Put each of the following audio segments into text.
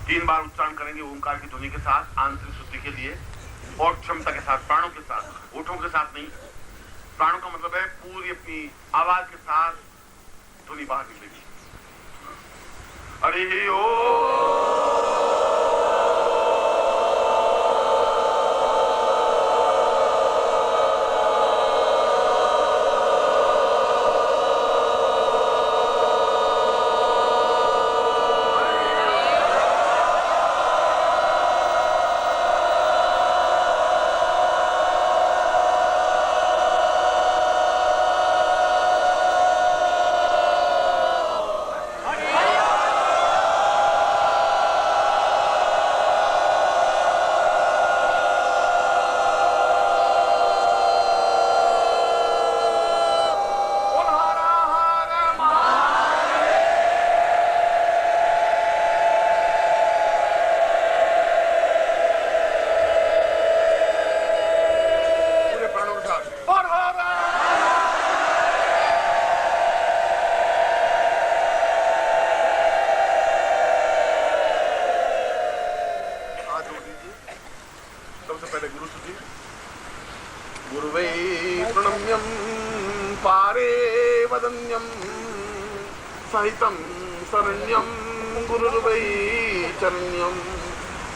3 बार उच्चारण करेंगे ओंकार की ध्वनि के साथ आंतरिक शुद्धि के लिए और क्षमता के साथ, प्राणों के साथ, होठों के साथ नहीं। प्राणों का मतलब है पूरी अपनी आवाज के साथ ध्वनि बाहर निकलेगी। हरि ओम। सहितं शरण्यं गुरुर्वै चरण्यम्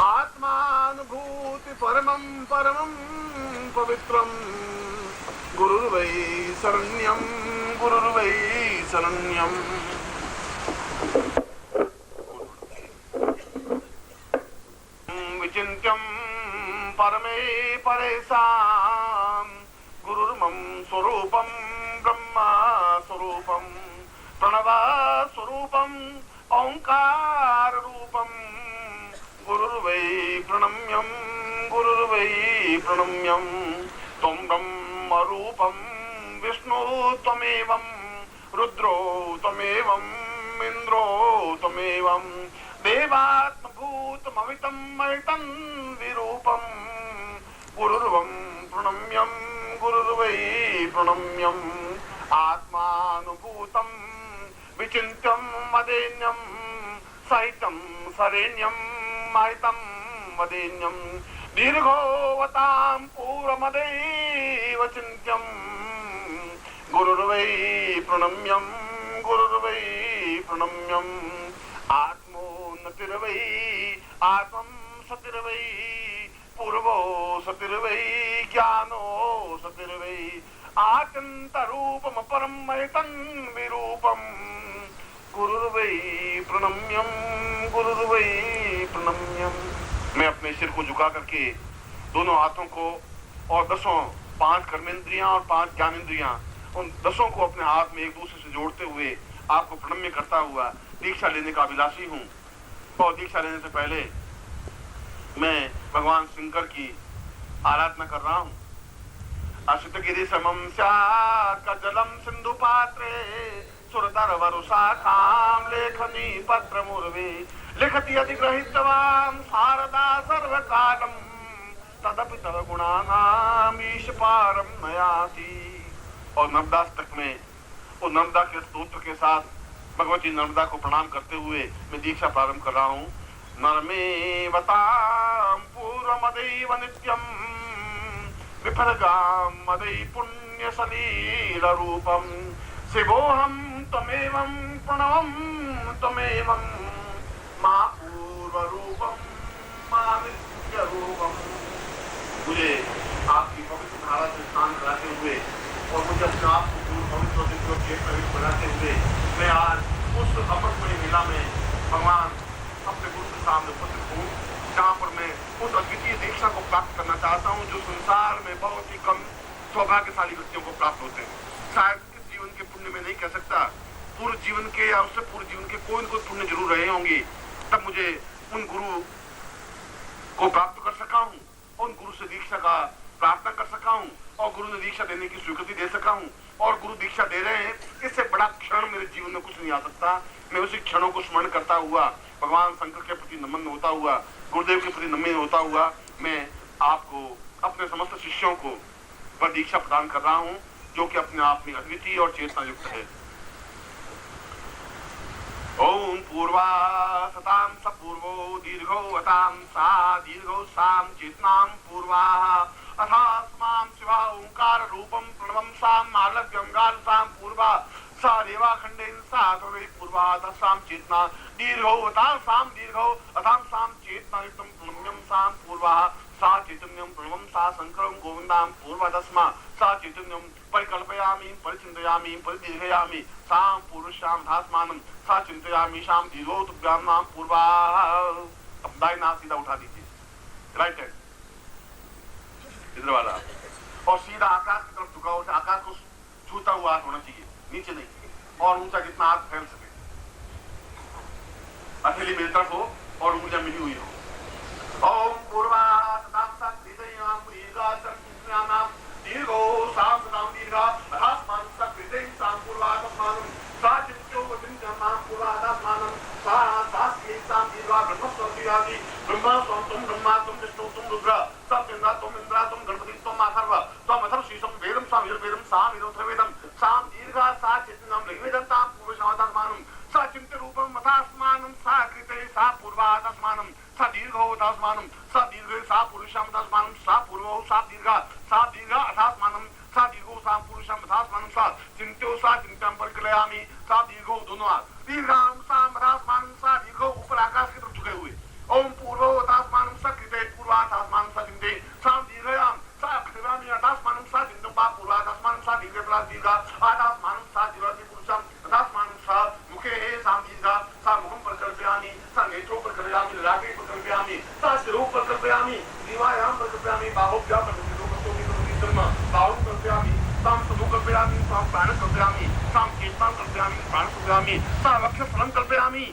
आत्मानुभूति परमं परमं पवित्रं गुरुर्वै शरण्यं गुरुर्वै शरण्यम्। विचिन्त्यं परमे परेशां गुरुर्मम स्वरूपं ब्रह्मा स्वरूपं प्रणव स्वरूपम ओंकार रूपम गुरुर्वै प्रणम्यं गुरुर्वै प्रणम्यं त्वं ब्रह्म रूपं विष्णु त्वमेवं रुद्रो त्वमेवं इंद्रो त्वमेवं देवात्मभूतममितं मयितं विरूपं गुरुर्वं प्रणम्यं गुरुर्वै प्रणम्यम् आत्मानुभूतं विचिन्त्यं मदेन्यं सहितं शरण्यं महितं मदेन्यं दीर्घोवतां पूर्वमदैव चिन्त्यं गुरुर्वै प्रणम्यं गुरुर्वै प्रणम्यम् आत्मोन्नतिर्वै आत्मं सतिर्वै पूर्वो सतिर्वै ज्ञानो सतिर्वै आत्यंत रूपम परम महितं विरूपम गुरुर्वै प्रणम्यं गुरुर्वै प्रणम्यं। मैं अपने सिर को झुका करके दोनों हाथों को और 5 कर्मेंद्रियां और 5 ज्ञानेंद्रियां उन 10 को अपने हाथ में एक दूसरे से जोड़ते हुए आपको प्रणम्य करता हुआ दीक्षा लेने का अभिलाषी हूँ। और दीक्षा लेने से पहले मैं भगवान शंकर की आराधना कर रहा हूँ। असितगिरि समं स्यात्कजलं सिंधु पात्रे सुरतर वरुशाखां लेखनी पत्रमुर्वे लिखति अधिग्रहीतवान् शारदा सर्वकालं तदपि तव गुणानां ईश पारं नयाति। और नर्मदाष्टक में और नर्मदा के स्तोत्र के साथ भगवती नर्मदा को प्रणाम करते हुए मैं दीक्षा प्रारंभ कर रहा हूँ। नर्मेवतां पूर्वमदैव नित्यं विफलगां मदै पुण्य सलील रूपं शिवोऽहं त्वमेवं प्रणवं त्वमेवं मा पूर्व रूपं मा नित्य रूपं। मुझे आपकी पवित्र धारा से स्नान कराते हुए और मुझे अपने आप को पूर्ण पवित्र दिव्य और चेतनायुक्त बनाते हुए मैं आज उस अमृतमयी मेला में भगवान अपने गुरु के सामने उपस्थित हूँ, जहाँ पर मैं उस अद्वितीय दीक्षा को प्राप्त करना चाहता हूँ जो संसार में बहुत ही कम सौभाग्यशाली व्यक्तियों को प्राप्त होते हैं। शायद इस जीवन के पुण्य में नहीं कह सकता, पूर्व जीवन के या उससे पूर्व जीवन के कोई न कोई पुण्य जरूर रहे होंगे, तब मुझे उन गुरु को प्राप्त कर सका हूँ, उन गुरु से दीक्षा का प्रार्थना कर सका हूँ और गुरु ने दीक्षा देने की स्वीकृति दे सका हूँ और गुरु दीक्षा दे रहे हैं। इससे बड़ा क्षण मेरे जीवन में कुछ नहीं आ सकता। मैं उसी क्षणों को स्मरण करता हुआ भगवान शंकर के प्रति नमन होता हुआ, गुरुदेव के प्रति नमन होता हुआ मैं आपको अपने समस्त शिष्यों को पर दीक्षा प्रदान कर रहा हूँ, जो कि अपने आप में अद्वितीय और चेतना युक्त है। ओम पूर्वा सतां स पूर्वो दीर्घो अतां सा दीर्घो सां चेतनां पूर्वा अथास्मां शिवा ओंकार रूपं प्रणवं सां मालव्यं गालसां पूर्वा सा रेवाखंडेन सा तवे पूर्वा दशां चेतना दीर्घो अतां सां दीर्घो अतां सां चेतना युक्तं प्रणम्यं सां पूर्वा सा चैतन्यं प्रणवं सा शंकरं गोविन्दां पूर्वदस्मा सा चैतन्यं परिकल्पयामि परिचिन्तयामि परिदीर्घयामि सां पुरुषां धास्मानं सा चिंतयामि शाम दीर्घो तुभ्यां नाम पूर्वा। अब दाहिना हाथ सीधा उठा दीजिए, राइट हैंड इधर वाला, और सीधा आकाश की तरफ झुका हो, आकाश को छूता हुआ हाथ होना चाहिए, नीचे नहीं, और ऊंचा जितना हाथ फैल सके, हथेली मेरी तरफ हो और उंगलियां मिली हुई हो। ओम पूर्वा सतां सा हृदयां दीर्घां दीर्घो सां सतां दीर्घा अथास्मान् स हृदयं सां पूर्वा तस्मान् सा चित्तो वदिन्तं मां पूर्वा तस्मान् सा सास्यै सां दीर्घा ब्रह्मस्वरूपियादि ब्रह्मा त्वं ब्रह्मा त्वं विष्णु त्वं रुद्र सत्येन्द्र त्वं इन्द्र त्वं गणपति त्वं अथर्व त्वं अथर्वशीर्षं वेदं सां वेदं सां वेदोत्तरवेदं सां दीर्घा सा चित्तं ऋग्वेदन्तां पूर्वशावतास्मानं सा चिन्त्यरूपं मथास्मानं सा कृते सा पूर्वा तस्मानं सा दीर्घो तस्मानं सा दीर्घे सा पुरुषं तस्मानं सा पूर्वो सा दीर्घा अथास्मानं सा दीर्घो सा पुरुषं तस्मानं सा चिन्त्यो सा चिन्त्यं परिकलयामि सा दीर्घो दोनों हाथ दीर्घां सा तस्मानं सा दीर्घो ऊपर आकाश की तरफ झुके हुए। ओम पूर्वो तस्मानं सा कृते पूर्वा तस्मानं सा चिन्ते सा दीर्घयां सा क्षिरामि तस्मानं सा चिन्तं पा पूर्वा तस्मानं सा दीर्घे प्लस दीर्घा तस्मानं सा दीर्घति पुरुषं तस्मानं सा मुखे सा दीर्घा सा मुखं परिकल्पयामि सा नेत्रों परिकल्पयामि ललाटे परिकल्पयामि सा शिरों परिकल्पयामि दीवायां परिकल्पयामि बाहुभ्यां बाहु कल्पयामि सां समूह कल्पयामि सां प्राण कल्पयामि सां चेतनां कल्पयामि प्राण कल्पयामि सा वक्षस्थलं कल्पयामि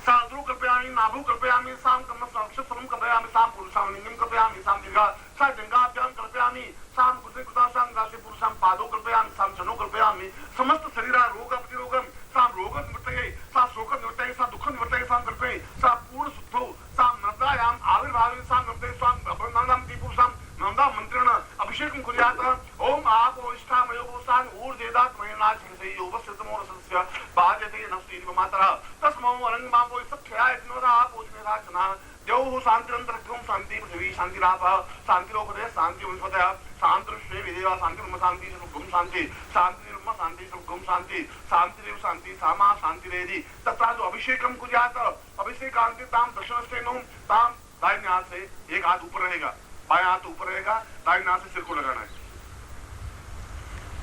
सां अग्रो कल्पयामि नाभु कल्पयामि सां वक्षस्थलं कल्पयामि सां पुरुषां लिङ्गं कल्पयामि सां दीर्घा सा जङ्घाभ्यां कल्पयामि सां कृते कृतासां दासे पुरुषां पादौ कल्पयामि सां चरणौ कल्पयामि समस्त शरीरा रोग प्रतिरोगं सां रोगनिवृत्तये सा शोकनिवृत्तये सा दुःखनिवृत्तये सां कल्पये सा पूर्ण शुद्धौ सां नर्मदायाम् आविर्भावे सां नर्मदे स्वां अभ्रनानां पुरुषां नंदा मंत्रेण अभिषेकं कुर्यात्। ओम आपो इष्ठामयो सां ऊर्जेदात् मयनाच विषयो वसतमो रसस्य बाजते नस्तीव मातरः तस्मो अरंगमापो सख्याय नवदा पोषमेधाचना देवः शान्तिरन्तरगं शान्ति पृथ्वी शान्तिरापः शान्तिरोपदे शान्ति वंशपदः शान्तिर्श्वे विदेवा शान्तिर्म शान्ति सुखं शान्ति शान्तिर्म शान्ति सुखं शान्ति शान्तिरेव शान्ति सामा शान्तिरेधि तथा जो अभिषेकं कुर्यात् अभिषेकान्ते तां दर्शनस्तेनो तां दाहिने हाथ से एक हाथ ऊपर रहेगा, बाएं हाथ ऊपर रहेगा, दाहिने हाथ से सिर को लगाना है।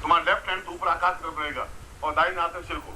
तुम्हारा लेफ्ट हैंड तो ऊपर आकाश की तरफ रहेगा और दाहिने हाथ से सिर को।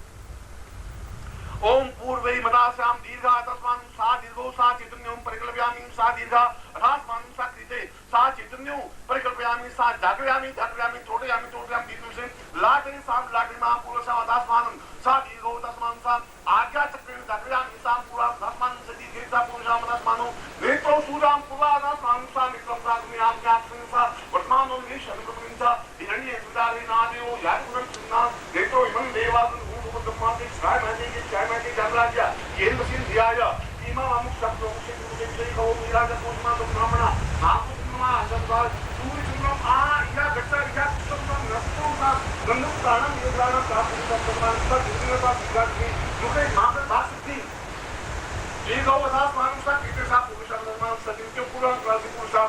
ओम पूर्वे मदास्याम दीर्घा तस्मान् सा दीर्घो सा चैतन्यं परिकल्पयामि सा दीर्घा अथास्मान् सा कृते सा चैतन्यो परिकल्पयामि सा जागृयामि त्रोटयामि दीर्घं लाटे सा लाटे मा पुरुषा अथास्मान् सा दीर्घो तस्मान् सा आज्ञा चक्रेण जागृयामि सा पूरा तस्मान् सा दीर्घे सा पुरुषा अथास्मानो नेत्रो सूरां पूर्वा अथास्मान् सा नेत्रं प्राग्म्यां ज्ञात्स्मिन् सा वर्तमानो निशंकपतिं सा हिरण्ये सुदारे नादेयो याकुनं सुन्ना नेत्रो इमं देवासुं भूतमाते श्रायमाते श्रायमाते जागराज्य येन मसीन धियाय इमा अमुक शब्दों से मुझे कहो मेरा जब पूछना तो ब्राह्मणा आपको तुममा आजमदार सूर्य चंद्रमा आ या घटा या चंद्रमा नस्तों का गंधम प्राणम ये प्राणम प्राप्त होता भगवान का जितने बात विचार की जो कि मां पे बात सकती ये गौ अथास मानुषा कीते सा पुरुषा निर्माण सचिन के पूरा क्रांति पुरुषा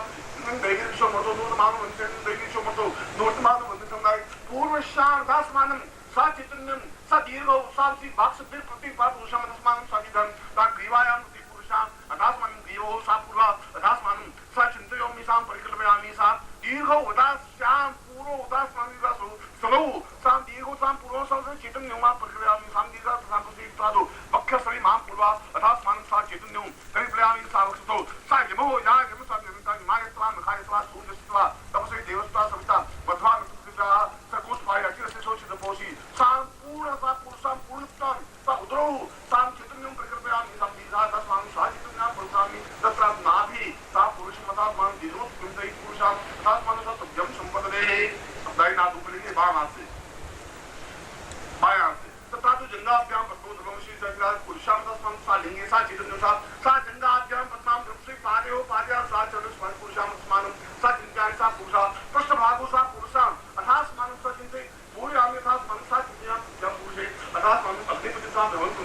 दैगिक शो मतो नूत मानो मंत्र दैगिक शो मतो नूत मानो मंत्र संदाय पूर्व शाम दास मानम सा चित्रन्यम सा दीर्घो सा सी बाक्स बिर प्रति पाप पुरुषा मनस्मानं सा दिदं ता ग्रीवायां प्रति पुरुषा अथास्मानं ग्रीवो सा पूर्वा अथास्मानं सा चिन्तयामि सां परिकल्पयामि सा दीर्घो उदास्यां पूर्वो उदास्मानं दासो सलो सां दीर्घो सां पूर्वो सा चित्रन्यम मा परिकल्पयामि सां दीर्घा सां प्रति साधु वक्षस्थली मां पूर्वा अथास्मानं सा चित्रन्यम परिकल्पयामि सा वक्षस्थो सा यमो या यम सा निमित्ता मायत्वा मखायत्वा सूर्यस्त्वा तपसे देवस्त्वा सविता मध्वा मित्रा सकुस्पाय अचिरस्य शोचित पोषि सां पूर्ण सा पुरुषां पूर्णत्वं सा उदरो सां चित्रन्यं परिकल्पयामि सां दीर्घा तस्मान् सा चित्रन्यं परिकल्पयामि तत्र नाभि सा पुरुषमतात्मानं दीर्घो कृन्तै पुरुषां तस्मान् सा तुभ्यं सम्पदते दाहिने हाथ ऊपर लेंगे बाएं हाथ से तथा तो जंगाभ्यां पद्मोद्गमशी सविराज पुरुषां तस्मान् सा लिंगे सा चित्रन्यं सा जंगाभ्यां पद्मां दृप्से पादयो पादया सा चतुष्पाद पुरुषां तस्मान् सा चिन्त्यामि सा पुरुषा पृष्ठभागो सा पुरुषां अथास्मानं सा चिन्ते पूर्यामि अथास्मानं सा चिन्तयामि पुरुषे अथास्मानं अग्निपतिसां भवन्तु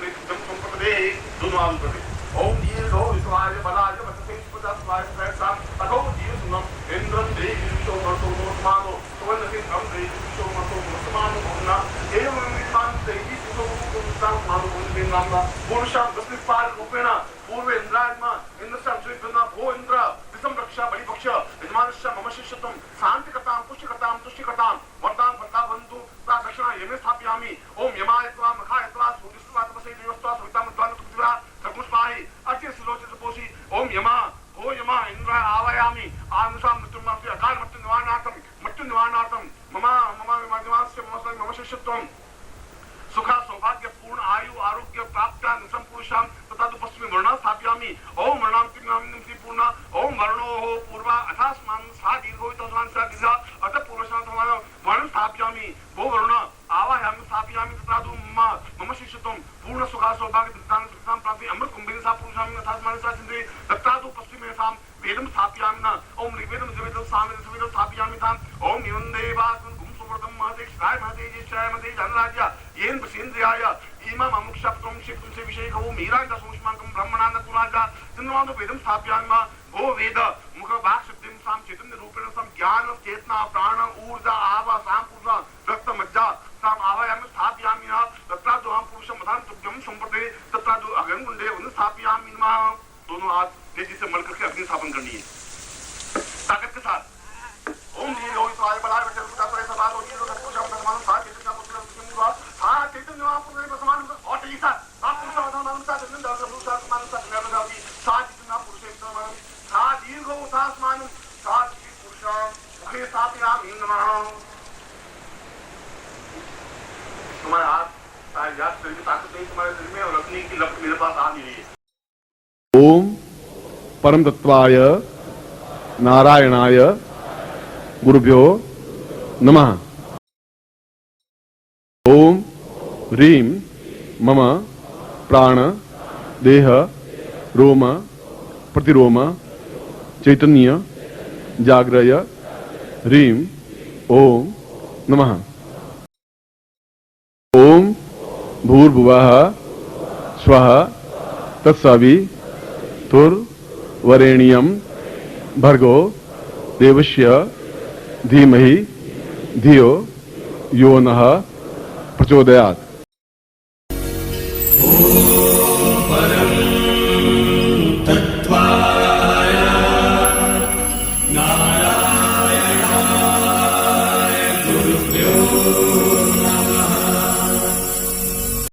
निर्माण करे। ओम दीर्घो विश्वाय बलाय वसते सुपदास्वाय सहसा अथो दीर्घम इंद्रं देवी सोमतो मोत्मानो तवनके हम देवी सोमतो मोत्मानो भवना एवं निर्माण देवी सोमतो मानो नामना पुरुषां वस्तिपाल रूपेण पूर्व इंद्रात्मा इंद्रशां स्वीकृतना भो इंद्र दिसं रक्षा बलिपक्ष यजमानस्य मम शिष्यत्वं शान्तिकतां पुष्टिकतां तुष्टिकतां वर्तां वर्ता बन्धु ता दक्षिणा यमे स्थापयामि। ओम यमाय त्वा मखाय त्वा सुदिस्वा तपसे देवस्वा सवितां त्वान तुत्वा सकुष्पाहि अच्य सिलोचित पोषि। ओम यमा ओ यमा इंद्र आवायामि आनुषां मृत्युमास्य अकाल मृत्यु निवारणार्थं मम यजमानस्य मम शिष्यत्वं सुख सौभाग्य पूर्ण आयु आरोग्य प्राप्त संपुरुषां तथा तो पश्चिमी वर्णा स्थापयामि। ओम वर्णां तिग्नामिति पूर्ण ओम वर्णो पूर्वा अथास्मान् सा दीर्घो तस्मान् सा दीर्घ अथ पूर्वशां वर्ण स्थापयामि। भो वर्ण आवाहयामि स्थापयामि तथा तो मम शिष्यत्वं पूर्ण सुख सौभाग्य तथा सुखां प्राप्ति अमृत कुंभेन सा पुरुषां अथास्मान् सा चिन्ते तथा तो पश्चिमे सां वेदं स्थापयामि न। ओम ऋग्वेदं यजुर्वेदं सामवेदं स्थापयामि ताम्। ओम निवन्देवास्मन् गुंसुवर्धं महते क्षाय महते ज्येष्ठाय महते जनराज्य येन प्रसेन्द्रियाय इमाम अमुक्षाप्तम शिक्तुम से विषय को मीरांत सूक्ष्मांकम ब्रह्मणांत कुलाजा तिन्वादो वेदं स्थापयामि। भो वेद मुख वाक् शब्दं साम चैतन्य रूपेण सम ज्ञान चेतना प्राण ऊर्जा आवा साम पुरुष रक्त मज्जा साम आवायामि स्थापयामि। तत्र दो हम पुरुष मधान तुभ्यं संप्रते तत्र दो अग्नि कुंडे उन स्थापयामि। दोनों हाथ तेजी से मल करके अग्नि स्थापन करनी है ताकत के साथ। ओम दी लोहि स्वाय बलाय वचन सुता परे सभा हो जीरो दत्तो शब्द समान सा चेतना पुरुष सिंह सा चैतन्य महापुरुष के समान और तेईसा सा पुरुष समान सा चैतन्य दर्शन पुरुष समान सा ज्ञान दावी सा चैतन्य पुरुष के समान सा दीर्घो सा समान सा पुरुष मुखे स्थापयामि नमः। तुम्हारे हाथ याद शरीर की ताकत नहीं तुम्हारे शरीर में और रखने की लपट मेरे पास आ नहीं रही है। ओम परम तत्वाय नारायणाय गुरुभ्यो नमः। ओम ह्रीं मम प्राण देह रोम प्रतिरोम चैतन्य जाग्रय ह्रीं ओम नमः। ओम भूर्भुवः स्वः तत्सवितुर्वरेण्यं भर्गो देवस्य धीमहि धियो यो नः प्रचोदयात्।